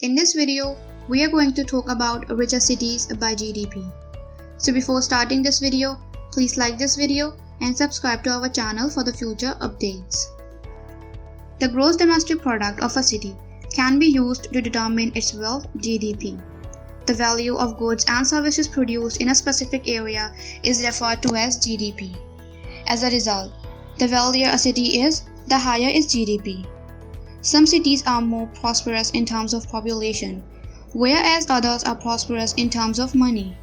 In this video, we are going to talk about Richest Cities by GDP. So before starting this video, please like this video and subscribe to our channel for the future updates. The gross domestic product of a city can be used to determine its wealth, GDP. The value of goods and services produced in a specific area is referred to as GDP. As a result, the wealthier a city is, the higher its GDP. Some cities are more prosperous in terms of population, whereas others are prosperous in terms of money.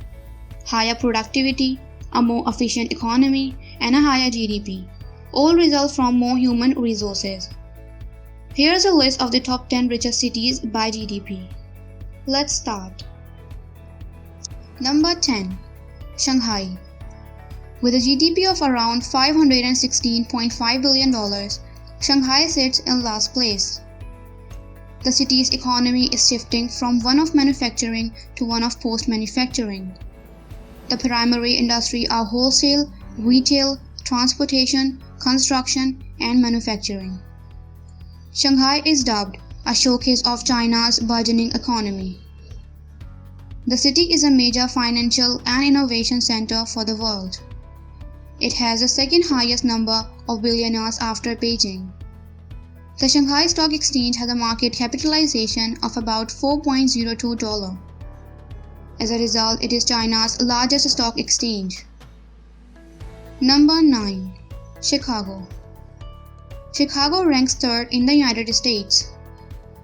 Higher productivity, a more efficient economy, and a higher GDP all result from more human resources. Here's a list of the top 10 richest cities by GDP. Let's start. Number 10. Shanghai. With a GDP of around $516.5 billion, Shanghai sits in last place. The city's economy is shifting from one of manufacturing to one of post-manufacturing. The primary industry are wholesale, retail, transportation, construction, and manufacturing. Shanghai is dubbed a showcase of China's burgeoning economy. The city is a major financial and innovation center for the world. It has the second highest number of billionaires after Beijing. The Shanghai Stock Exchange has a market capitalization of about $4.02. As a result, it is China's largest stock exchange. Number 9. Chicago. Chicago ranks third in the United States,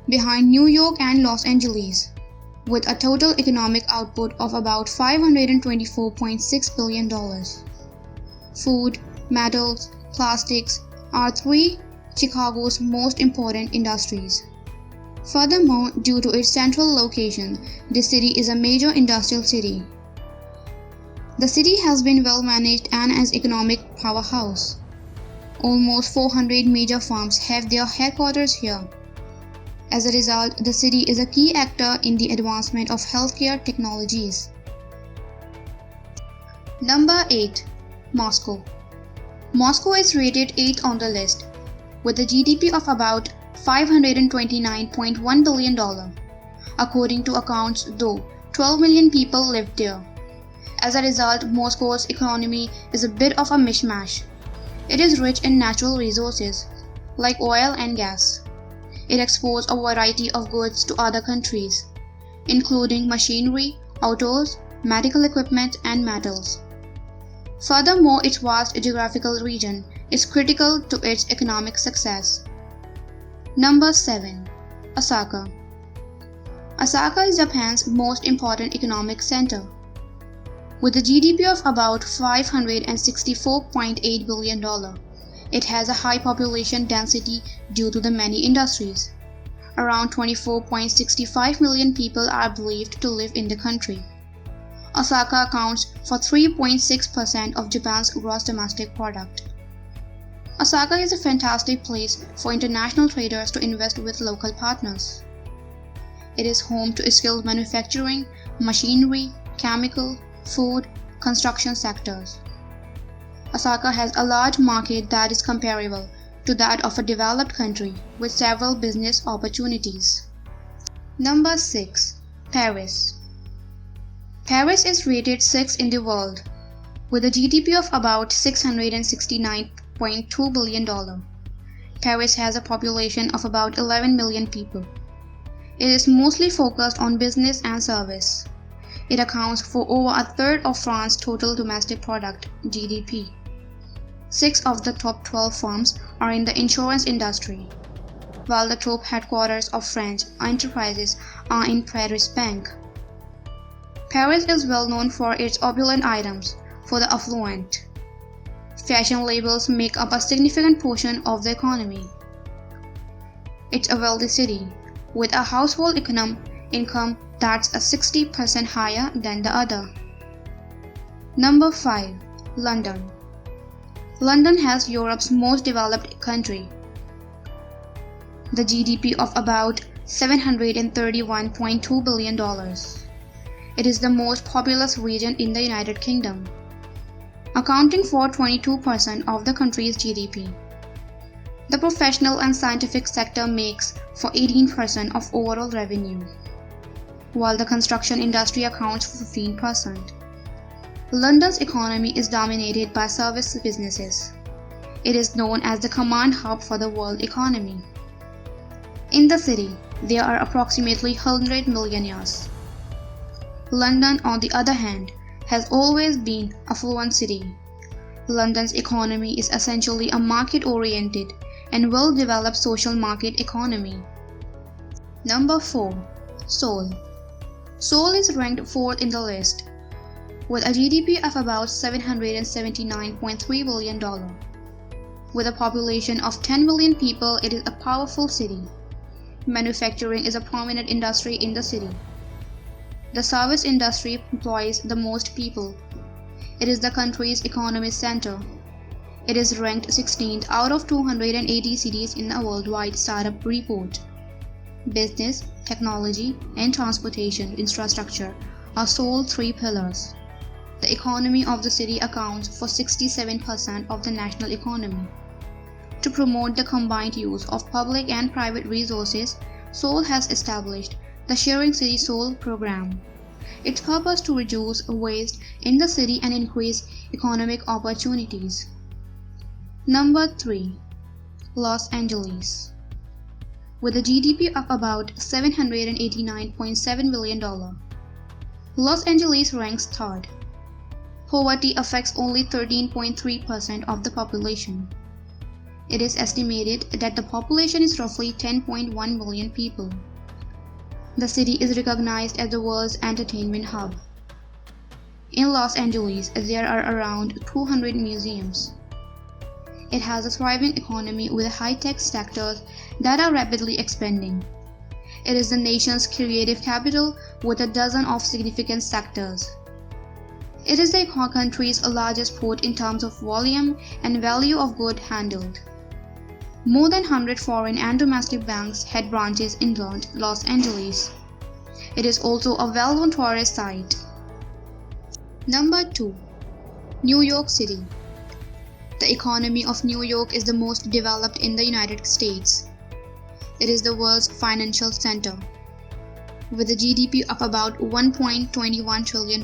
behind New York and Los Angeles, with a total economic output of about $524.6 billion. Food, metals, plastics are three Chicago's most important industries. Furthermore, due to its central location, this city is a major industrial city. The city has been well managed and an economic powerhouse. Almost 400 major firms have their headquarters here. As a result, the city is a key actor in the advancement of healthcare technologies. Number 8. Moscow. Moscow is rated 8th on the list, with a GDP of about $529.1 billion. According to accounts, though, 12 million people live there. As a result, Moscow's economy is a bit of a mishmash. It is rich in natural resources, like oil and gas. It exports a variety of goods to other countries, including machinery, autos, medical equipment, and metals. Furthermore, its vast geographical region is critical to its economic success. Number 7. Osaka. Osaka is Japan's most important economic center. With a GDP of about $564.8 billion, it has a high population density due to the many industries. Around 24.65 million people are believed to live in the country. Osaka accounts for 3.6% of Japan's gross domestic product. Osaka is a fantastic place for international traders to invest with local partners. It is home to skilled manufacturing, machinery, chemical, food, construction sectors. Osaka has a large market that is comparable to that of a developed country with several business opportunities. Number 6. Paris. Paris is rated 6th in the world, with a GDP of about $669.2 billion. Paris has a population of about 11 million people. It is mostly focused on business and service. It accounts for over a third of France's total domestic product, GDP. 6 of the top 12 firms are in the insurance industry, while the top headquarters of French enterprises are in Paris Bank. Paris is well known for its opulent items for the affluent. Fashion labels make up a significant portion of the economy. It's a wealthy city, with a household income that's 60% higher than the other. Number 5. London. London has Europe's most developed country. The GDP of about $731.2 billion. It is the most populous region in the United Kingdom, accounting for 22% of the country's GDP. The professional and scientific sector makes for 18% of overall revenue. while the construction industry accounts for 15%. London's economy is dominated by service businesses. It is known as the command hub for the world economy. In the city, there are approximately 100 millionaires. London, on the other hand, has always been an affluent city. London's economy is essentially a market-oriented and well-developed social market economy. Number 4. Seoul. Seoul is ranked 4th in the list, with a GDP of about $779.3 billion. With a population of 10 million people, it is a powerful city. Manufacturing is a prominent industry in the city. The service industry employs the most people. It is the country's economic center. It is ranked 16th out of 280 cities in a worldwide startup report. Business, technology, and transportation infrastructure are Seoul's 3 pillars. The economy of the city accounts for 67% of the national economy. To promote the combined use of public and private resources, Seoul has established the Sharing City Seoul program. Its purpose to reduce waste in the city and increase economic opportunities. Number 3. Los Angeles. With a GDP of about $789.7 billion, Los Angeles ranks 3rd. Poverty affects only 13.3% of the population. It is estimated that the population is roughly 10.1 million people. The city is recognized as the world's entertainment hub. In Los Angeles, there are around 200 museums. It has a thriving economy with high-tech sectors that are rapidly expanding. It is the nation's creative capital with a dozen of significant sectors. It is the country's largest port in terms of volume and value of goods handled. More than 100 foreign and domestic banks had branches in Los Angeles. It is also a well-known tourist site. Number 2. New York City. The economy of New York is the most developed in the United States. It is the world's financial center, with a GDP of about $1.21 trillion.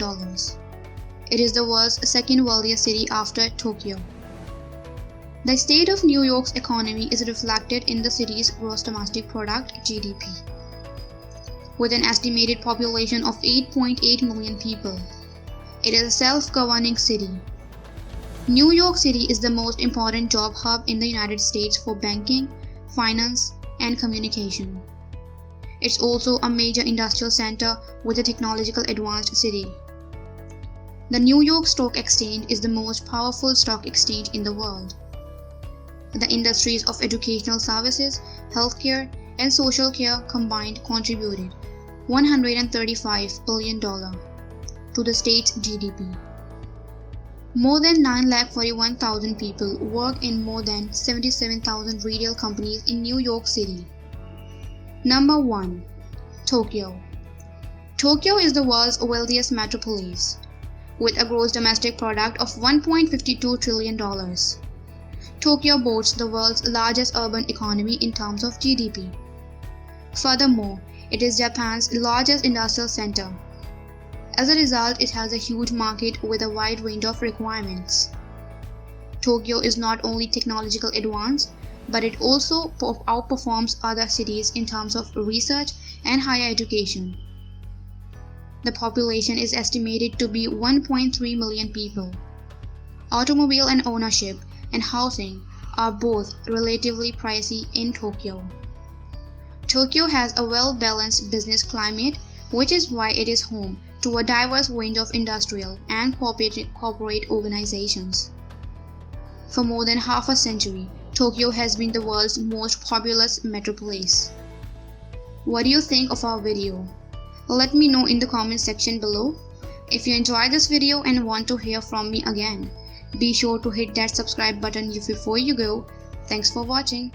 It is the world's second wealthiest city after Tokyo. The state of New York's economy is reflected in the city's gross domestic product (GDP). With an estimated population of 8.8 million people, it is a self-governing city. New York City is the most important job hub in the United States for banking, finance, and communication. It's also a major industrial center with a technologically advanced city. The New York Stock Exchange is the most powerful stock exchange in the world. The industries of educational services, healthcare, and social care combined contributed $135 billion to the state's GDP. More than 941,000 people work in more than 77,000 retail companies in New York City. Number 1. Tokyo. Tokyo is the world's wealthiest metropolis, with a gross domestic product of $1.52 trillion. Tokyo boasts the world's largest urban economy in terms of GDP. Furthermore, it is Japan's largest industrial center. As a result, it has a huge market with a wide range of requirements. Tokyo is not only technologically advanced, but it also outperforms other cities in terms of research and higher education. The population is estimated to be 1.3 million people. Automobile and ownership and housing are both relatively pricey in Tokyo. Tokyo has a well-balanced business climate, which is why it is home to a diverse range of industrial and corporate organizations. For more than half a century, Tokyo has been the world's most populous metropolis. What do you think of our video? Let me know in the comment section below. If you enjoyed this video and want to hear from me again, be sure to hit that subscribe button before you go. Thanks for watching.